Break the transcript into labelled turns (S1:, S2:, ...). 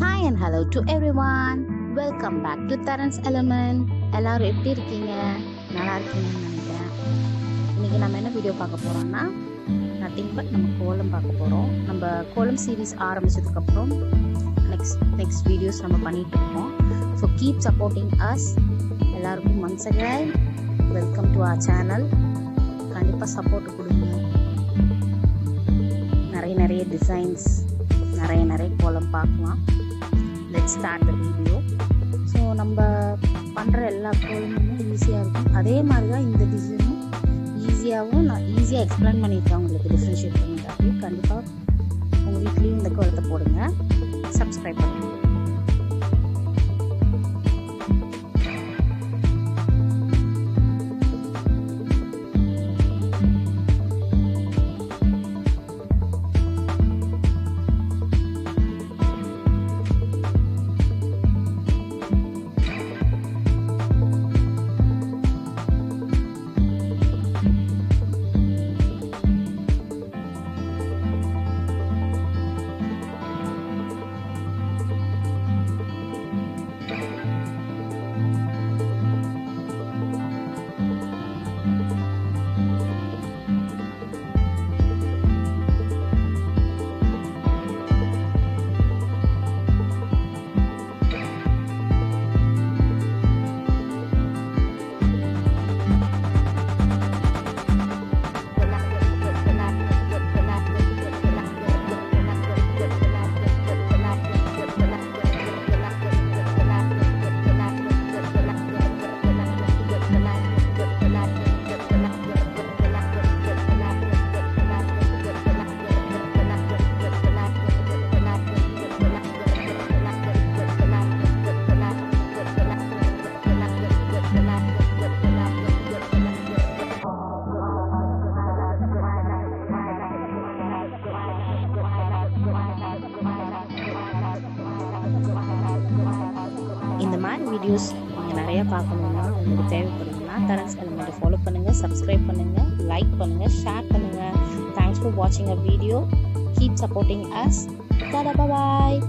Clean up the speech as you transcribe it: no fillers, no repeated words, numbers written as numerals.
S1: Hi and hello to everyone. Welcome back to Terence Element. எல்லாரும் எப்படி இருக்கீங்க? நல்லா இருக்கீங்கன்னு நினைக்கிறேன். இன்னைக்கு நம்ம என்ன வீடியோ பார்க்க போறோம்னா நத்திங் பட் நம்ம கோலம் பார்க்க போறோம். நம்ம கோலம் சீரிஸ் ஆரம்பிச்சதுக்கு அப்புறம் நெக்ஸ்ட் வீடியோஸ் நம்ம பண்ணிட்டு இருக்கோம். So keep supporting us. எல்லாருக்கும் once again welcome to our channel. கண்டிப்பாக சப்போர்ட் கொடுங்க. நிறைய டிசைன்ஸ் நிறைய கோலம் பார்க்கலாம். Let's start the video. So நம்ம பண்ணுற எல்லா கோலமுமே ஈஸியாக இருக்கும். அதே மாதிரி தான் இந்த டிசைனும் நான் ஈஸியாக எக்ஸ்பிளைன் பண்ணியிருக்கேன் உங்களுக்கு டிஃப்ரென்ஷியேட் பண்ணிட்டாங்க. கண்டிப்பாக உங்கள் வீட்லேயும் இந்த கோலத்தை போடுங்க. சப்ஸ்கிரைப் பண்ணுங்க. இந்த மாதிரி வீடியோஸ் நீங்கள் நிறையா பார்க்கணுன்னா உங்களுக்கு தேவைப்படுதுன்னா டெரன்ஸ் எலிமெண்ட்டை ஃபாலோ பண்ணுங்கள், சப்ஸ்கிரைப் பண்ணுங்கள், லைக் பண்ணுங்கள், ஷேர் பண்ணுங்கள். தேங்க்ஸ் ஃபார் வாட்சிங் அ video. Keep supporting us. Tata, பாய்.